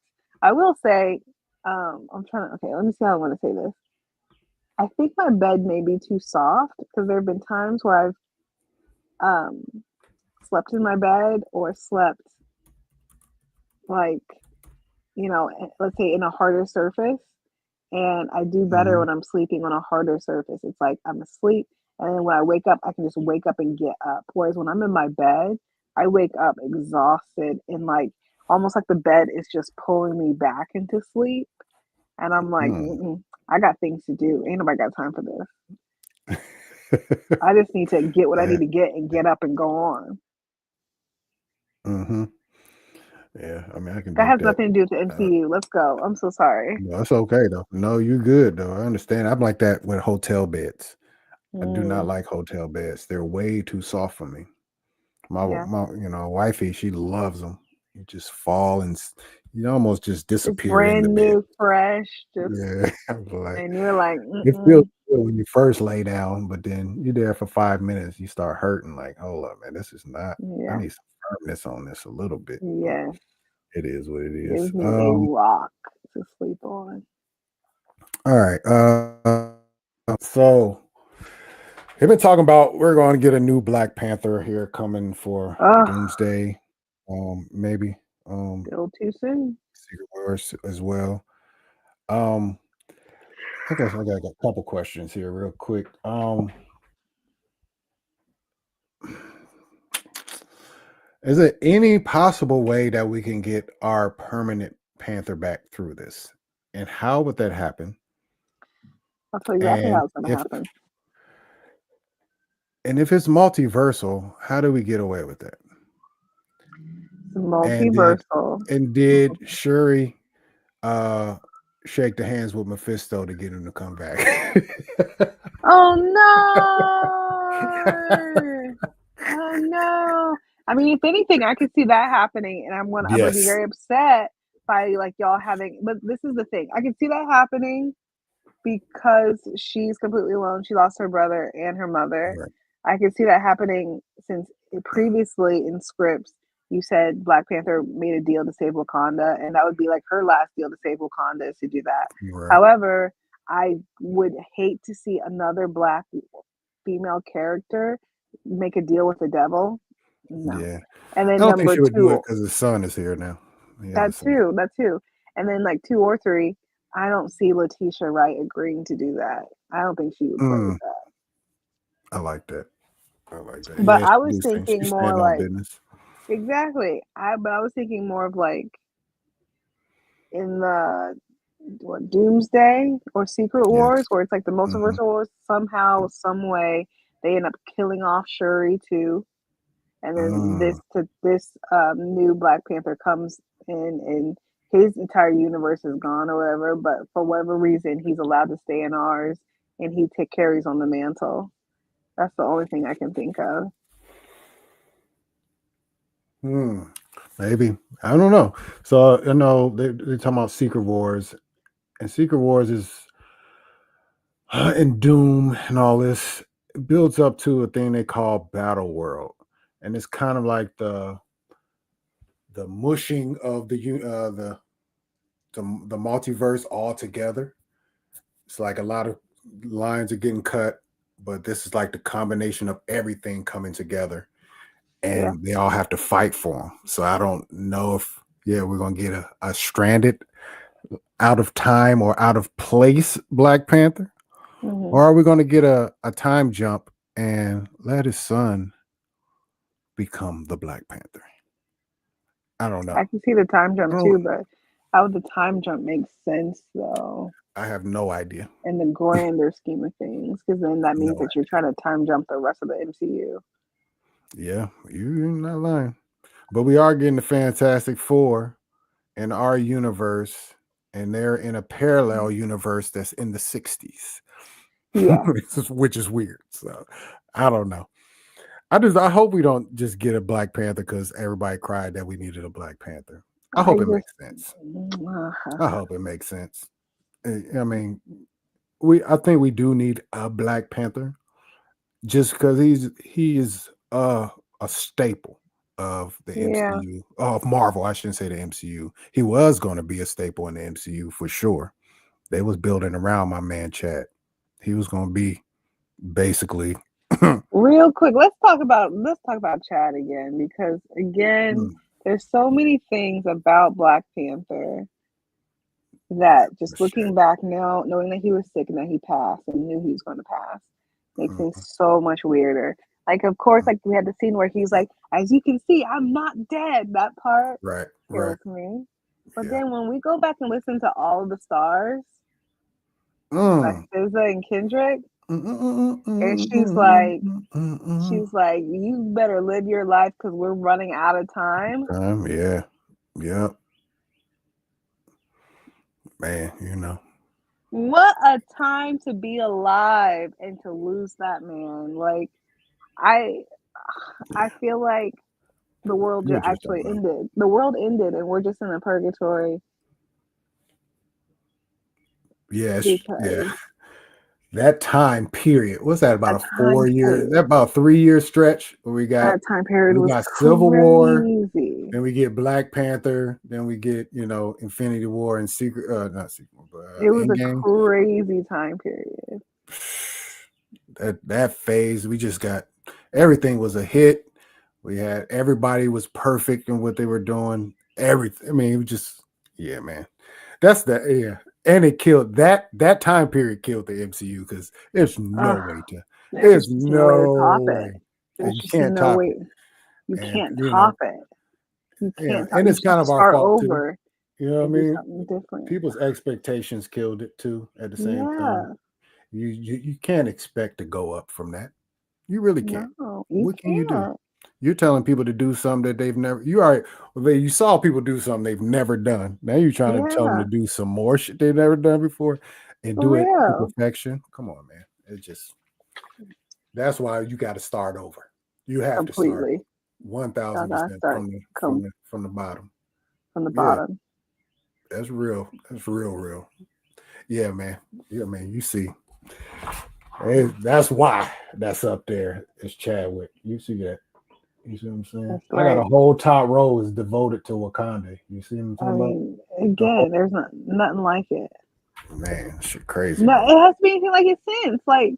I will say, okay, let me see how I want to say this. I think my bed may be too soft because there have been times where I've slept in my bed or slept like, let's say in a harder surface. And I do better when I'm sleeping on a harder surface. It's like I'm asleep, and then when I wake up, I can just wake up and get up. Whereas when I'm in my bed, I wake up exhausted and like almost like the bed is just pulling me back into sleep. And I'm like, I got things to do. Ain't nobody got time for this. I just need to get what I need to get and get up and go on. Yeah, I mean, I can. That has nothing to do with the MCU. Let's go. I'm so sorry. No, that's okay though. No, you're good though. I understand. I'm like that with hotel beds. I do not like hotel beds. They're way too soft for me. My wifey, she loves them. You just fall and you almost just disappear in the bed. Brand new, fresh. And you're like, it feels good when you first lay down, but then you're there for 5 minutes, you start hurting. Like, hold up, man, this is not. I need some firmness on this a little bit. Yeah, it is what it is. Gives me a rock to sleep on. All right. So they've been talking about we're going to get a new Black Panther here coming for Doomsday. Maybe. Still too soon. Secret Wars as well. I guess I got a couple questions here real quick. Is there any possible way that we can get our permanent Panther back through this? And how would that happen? I'll tell you exactly how it's going to happen. And if it's multiversal, how do we get away with that? And Multiversal. did Shuri shake the hands with Mephisto to get him to come back? Oh no! Oh no! I mean, if anything, I could see that happening, and I'm gonna be Yes. very upset by like y'all having. But this is the thing: I can see that happening because she's completely alone. She lost her brother and her mother. Right. I can see that happening since previously in scripts you said Black Panther made a deal to save Wakanda, and that would be like her last deal to save Wakanda is to do that. Right. However, I would hate to see another Black female character make a deal with the devil. No. Yeah. And I then don't think number she would do it two, because his son is here now. He has a that son. too, that too. And then like 2 or 3, I don't see Letitia Wright agreeing to do that. I don't think she would play with that. I like that. I like that. But Yeah, I she was do things. thinking She more stand on like business. exactly. But I was thinking more of like in the Doomsday or Secret Yes. Wars, where it's like the multiversal wars. Somehow, some way, they end up killing off Shuri too, and then this new Black Panther comes in, and his entire universe is gone or whatever. But for whatever reason, he's allowed to stay in ours, and he carries on the mantle. That's the only thing I can think of. Maybe. I don't know. So they're talking about Secret Wars, and Secret Wars is and Doom and all this. It builds up to a thing they call Battle World, and it's kind of like the mushing of the multiverse all together. It's like a lot of lines are getting cut, but this is like the combination of everything coming together, and they all have to fight for them. So I don't know if we're gonna get a stranded, out of time or out of place Black Panther, or are we gonna get a time jump and let his son become the Black Panther? I don't know. I can see the time jump too, but how would the time jump make sense though? I have no idea. In the grander scheme of things, because then that means that you're trying to time jump the rest of the MCU. Yeah, you're not lying. But we are getting the Fantastic Four in our universe, and they're in a parallel universe that's in the 60s. Yeah. Which is weird. So I don't know. I hope we don't just get a Black Panther because everybody cried that we needed a Black Panther. I hope it makes sense. I hope it makes sense. I mean, I think we do need a Black Panther just because he is a staple of the MCU, of Marvel. I shouldn't say the MCU. He was going to be a staple in the MCU for sure. They was building around my man Chad. He was going to be basically. Real quick, let's talk about Chad again, because again, there's so many things about Black Panther that just looking back now, knowing that he was sick and that he passed and knew he was going to pass, makes things so much weirder. Like, of course, like we had the scene where he's like, "As you can see, I'm not dead." That part kills me. But then when we go back and listen to All of the Stars by SZA and Kendrick, and she's like, "You better live your life because we're running out of time." Yep. Man, what a time to be alive and to lose that man. Like, I feel like the world just actually ended. The world ended, and we're just in a purgatory. Yes, yeah. That time period. What's that, about a 4 year? That about a 3 year stretch where we got that time period. We was got crazy. Civil War, then we get Black Panther, then we get Infinity War and Secret. Not Secret, but it was Endgame. A crazy time period. That phase, we just got everything was a hit. We had everybody was perfect in what they were doing. Everything. I mean, it was just man. That's and it killed that time period killed the MCU because there's no way to. There's no way. You can't top it. You can't top it. You can't. And it's kind of our fault too. You know what I mean? Something different. People's expectations killed it too. At the same time, you can't expect to go up from that. You really can't. No, you What can you do? can't. You're telling people to do something that they've never. You already. Well, you saw people do something they've never done. Now you're trying to tell them Yeah, to do some more shit they've never done before, and for do it to real. perfection. Come on, man. It just. That's why you got to start over. You have to start Completely. Y'all gotta 1000% start from the bottom. from the Yeah, bottom. that's real. That's real. Yeah, man. Yeah, man. You see, hey, that's why that's up there. It's Chadwick. You see that? You see what I'm saying? That's I got a right. whole top row is devoted to Wakanda. You see what I'm I talking about? mean, The whole again, there's nothing like it. man, shit crazy, No, man. it has to be anything like it since. Like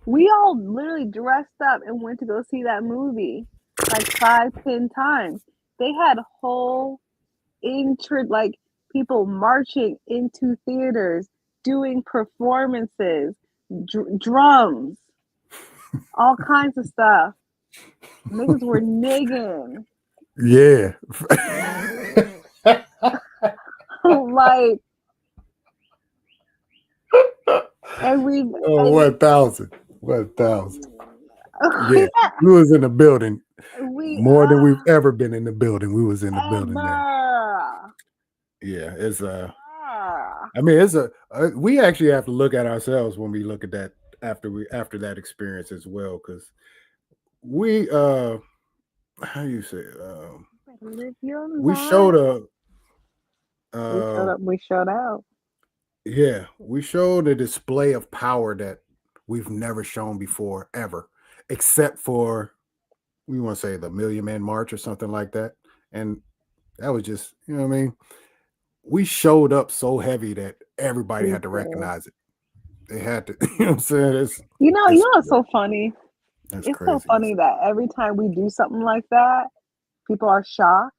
we all literally dressed up and went to go see that movie like 5, 10 times. They had whole like people marching into theaters, doing performances, drums, all kinds of stuff. Niggas were nigging. Yeah. Like, and Oh, 1,000. 1,000. Yeah. we, We was in the building we more than we've ever been in the building. We was in the building then. ever. Yeah, it's Ah, I mean, it's we actually have to look at ourselves when we look at that after that experience as well, because we how you say live your we life. showed a We showed up. We showed out. yeah, we showed a display of power that we've never shown before ever, except for we want to say the Million Man March or something like that, and that was just you know what I mean. We showed up so heavy that everybody We had to did. recognize it. They had to, you know what I'm saying? You know It's what's so funny? That's It's so craziness. funny that every time we do something like that, people are shocked.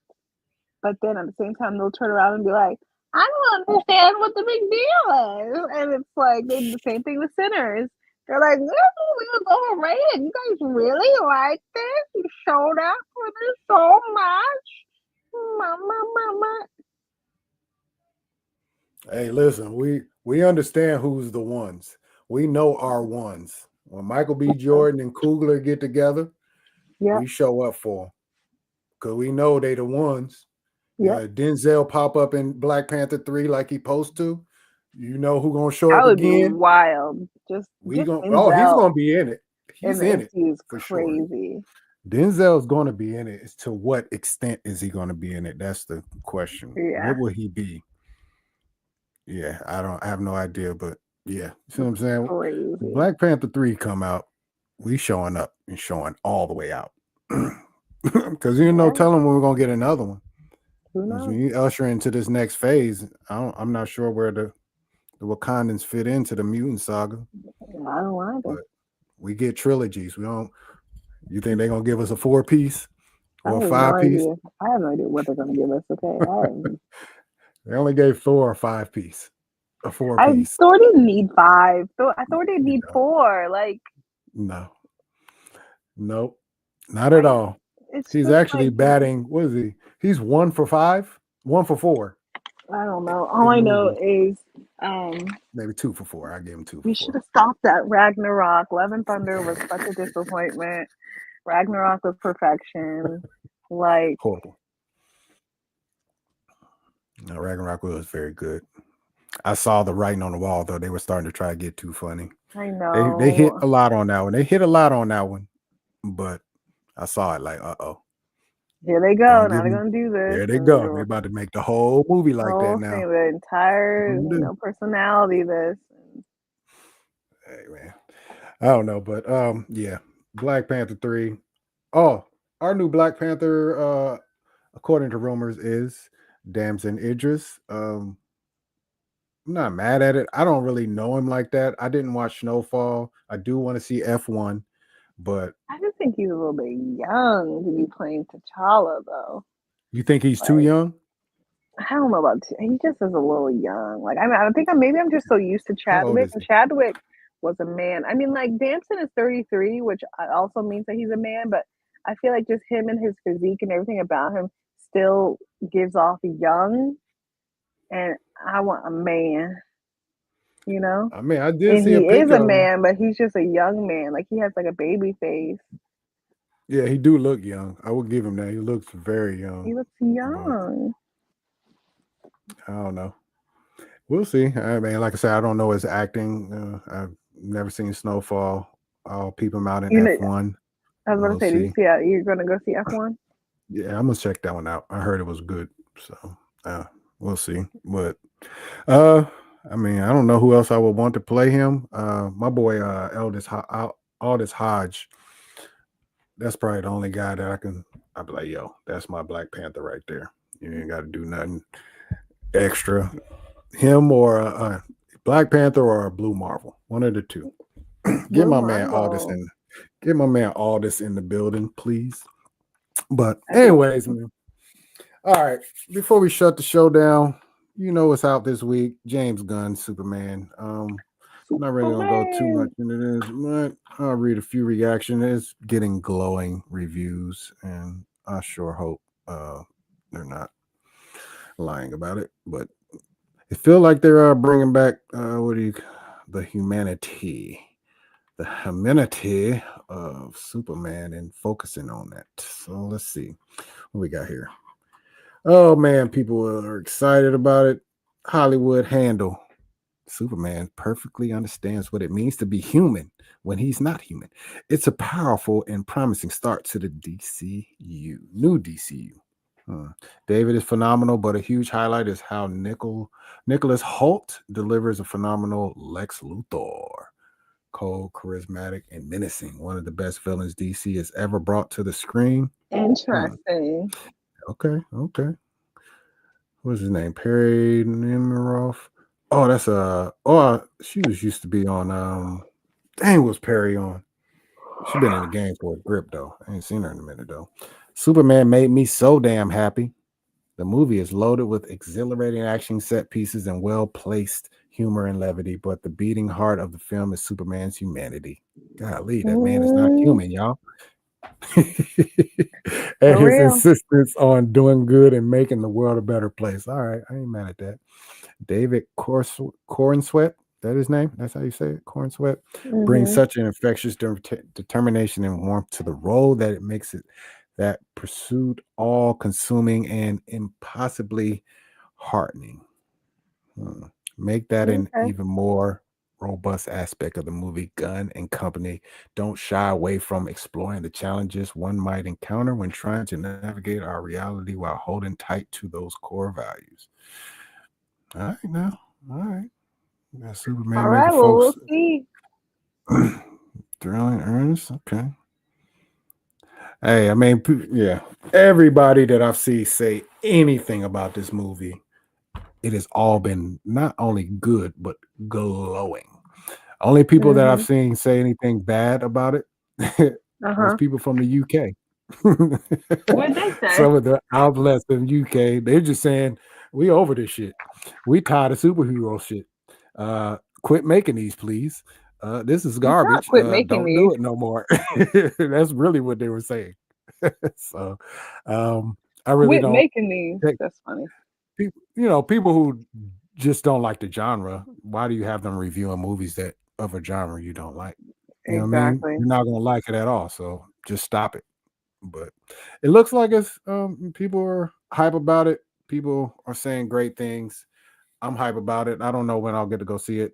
But then at the same time, they'll turn around and be like, I don't understand what the big deal is. And it's like they do the same thing with Sinners. They're like, this movie was overrated. You guys really like this? You showed up for this so much. Mama. Hey, listen, we understand who's the ones. We know our ones. When Michael B. Jordan and Coogler get together, Yep, we show up for them because we know they the ones. yep. Denzel pop up in Black Panther 3 like he supposed to. You know who gonna show That up would be again? wild. Just He's Denzel gonna be in it. in He's the in it MCU is for sure. crazy. Denzel's gonna be in it. It's to what extent is he gonna be in it? That's the question. Yeah, What will he be? Yeah, I have no idea, but yeah, you see what I'm saying? crazy. Black Panther 3 come out, we showing up and showing all the way out. Because you know, Yeah, tell them when we're gonna get another one. who As knows? we usher into this next phase, I'm not sure where the Wakandans fit into the mutant saga, I don't either. but we get trilogies. We don't. You think they're gonna give us a 4-piece I or a have no 5-piece? idea. I have no idea what they're going to give us. Okay, They only gave 4 or 5-piece, a I 4-piece. Thor didn't need 5. I thought they'd You need know, 4. Like, no, nope, not at all. it's He's just actually like batting. What is he? He's 1 for 5, 1 for 4 I don't know. All in I know movies. is Maybe 2 for 4. I gave him 2 we for should 4. have stopped at Ragnarok. Love and Thunder was such a disappointment. Ragnarok was perfection. Like, Horrible. No, Ragnarok was very good. I saw the writing on the wall though. They were starting to try to get too funny. I They hit know. a lot on that one. They hit a lot on that one, but I saw it like, Here they go. don't Now give they're me. going to do this. There they And go. They the about to make the whole movie like that whole now. thing, the entire, Gonna do. personality, this. Hey man, I don't know, but yeah, Black Panther 3. Oh, our new Black Panther, according to rumors, is Damson Idris. I'm not mad at it. I don't really know him like that. I didn't watch Snowfall. I do want to see F1, but I just think he's a little bit young to be playing T'Challa, though. you think he's too Like, young? I don't know about. He just is a little young. Like, I mean, I think maybe I'm just so used to How old Chadwick, is and he? Chadwick was a man. I mean, like Damson is 33, which also means that he's a man. But I feel like just him and his physique and everything about him still gives off young, and I want a man. you know? I mean, I did And see a he is picture a of him. man, but he's just a young man. Like he has like a baby face. Yeah, he do look young. I will give him that. He looks very He young, looks but young. I don't know. We'll see. I mean, like I said, I don't know his acting. I've never seen Snowfall. I'll peep him out in You know, F1. I was gonna We'll say, did you see. see that? You're gonna go see F1? Yeah, I'm gonna check that one out. I heard it was good, so we'll see. But uh, I mean, I don't know who else I would want to play him. My boy, Aldous Hodge. That's probably the only guy that I'd be like, yo, that's my Black Panther right there. You ain't got to do nothing extra. Him or Black Panther or Blue Marvel, one of the two. Get Blue my man Aldous Marvel. in. Get my man Aldous in the building, please. But I got anyways, man. All right. Before we shut the show down, you know what's out this week? James Gunn, Superman. I'm not really gonna go too much Superman. into this, but I'll read a few reactions. It's getting glowing reviews, and I sure hope they're not lying about it. But it feel like they're bringing back the humanity of Superman and focusing on that. So let's see what we got here. Oh man, people are excited about it. Hollywood handle. Superman perfectly understands what it means to be human when he's not human. It's a powerful and promising start to the DCU, new DCU. David is phenomenal, but a huge highlight is how Nicholas Hoult delivers a phenomenal Lex Luthor. Cold, charismatic, and menacing. One of the best villains DC has ever brought to the screen. Interesting. Okay. What's his name? Perry Nemiroff. Oh, that's she was used to be on dang, was Perry on? She been in the game for a grip though. I ain't seen her in a minute though. Superman made me so damn happy. The movie is loaded with exhilarating action set pieces and well-placed humor and levity, but the beating heart of the film is Superman's humanity. Golly, that man is not human, y'all. And For his real. insistence on doing good and making the world a better place. All right, I ain't mad at that. David Cornsweat, that his name? That's how you say it, Cornsweat. Brings such an infectious determination and warmth to the role that it makes it that pursuit all-consuming and impossibly heartening. Make that an Okay. even more robust aspect of the movie. Gunn and company don't shy away from exploring the challenges one might encounter when trying to navigate our reality while holding tight to those core values. All right, now. All right. Got Superman All making right. Well, folks we'll see. thrilling, earnest. Okay. Hey, I mean, yeah. Everybody that I've seen say anything about this movie, it has all been not only good but glowing. Only people that I've seen say anything bad about it was people from the UK. What'd they say? Some of the outlets in UK, they're just saying, we over this shit. We tired of superhero shit. Quit making these, please. This is garbage. Quit making Don't do these. it no more. That's really what they were saying. So I really Quit don't making these. take That's funny. people who just don't like the genre. Why do you have them reviewing movies that of a genre you don't like? You know what I mean? Exactly. You're not gonna like it at all. So just stop it. But it looks like it's people are hype about it. People are saying great things. I'm hype about it. I don't know when I'll get to go see it.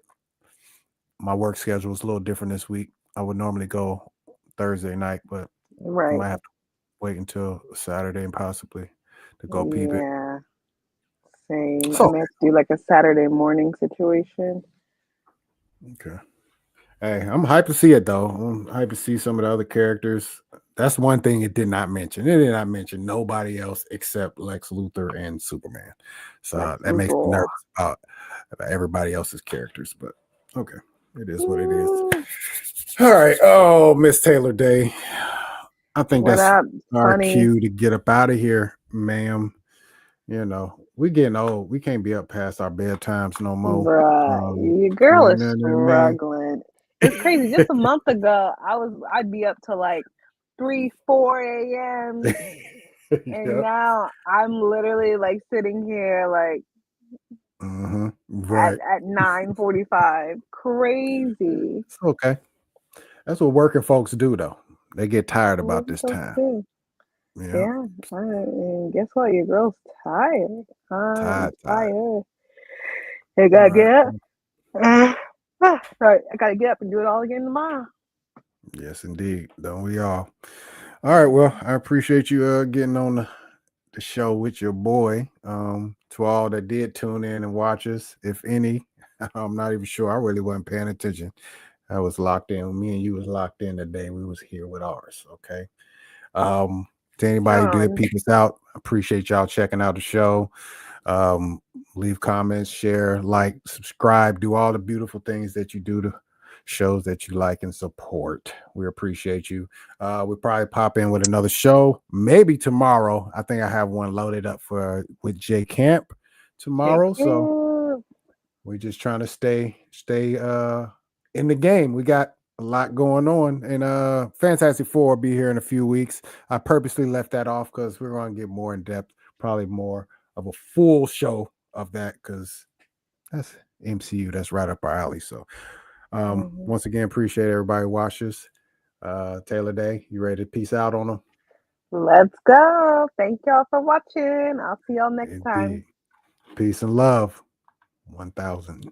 My work schedule is a little different this week. I would normally go Thursday night, but I Right. might have to wait until Saturday and possibly to go peep it. Yeah. Same. I So may have to do like a Saturday morning situation. okay. Hey, I'm hyped to see it though. I'm hyped to see some of the other characters. That's one thing it did not mention. It did not mention nobody else except Lex Luthor and Superman. So that makes me nervous about everybody else's characters. But okay, it is what it is. All right. Oh, Miss Taylor Day. I think What that's up, our funny? cue to get up out of here, ma'am. You know, we getting old. We can't be up past our bedtimes no more. Bruh, your girl You is know what I mean? struggling. It's crazy. Just a month ago, I'd be up to like 3, 4 a.m. And Yep. now I'm literally like sitting here like Right. at 9:45. Crazy. It's okay. That's what working folks do, though. They get tired about What this those time. do? Yeah. Yeah. And guess what? Your girl's tired. I'm Tired. tired. I All gotta right. get up. Right. I gotta get up and do it all again tomorrow. Yes, indeed. Don't we all? All right. Well, I appreciate you getting on the show with your boy. To all that did tune in and watch us, if any, I'm not even sure. I really wasn't paying attention. I was locked in. Me and you was locked in today. We was here with ours. Okay. To anybody who did peep us out, appreciate y'all checking out the show. Leave comments, share, like, subscribe, do all the beautiful things that you do to shows that you like and support. We appreciate you. We'll probably pop in with another show, maybe tomorrow. I think I have one loaded up with Jay Camp tomorrow. So we're just trying to stay in the game. We got a lot going on, and Fantastic Four will be here in a few weeks. I purposely left that off because we're going to get more in depth, probably more of a full show of that, because that's MCU. That's right up our alley. So once again, appreciate everybody watches. Taylor Day, you ready to peace out on them? Let's go. Thank y'all for watching. I'll see y'all next time. Peace and love. 1000.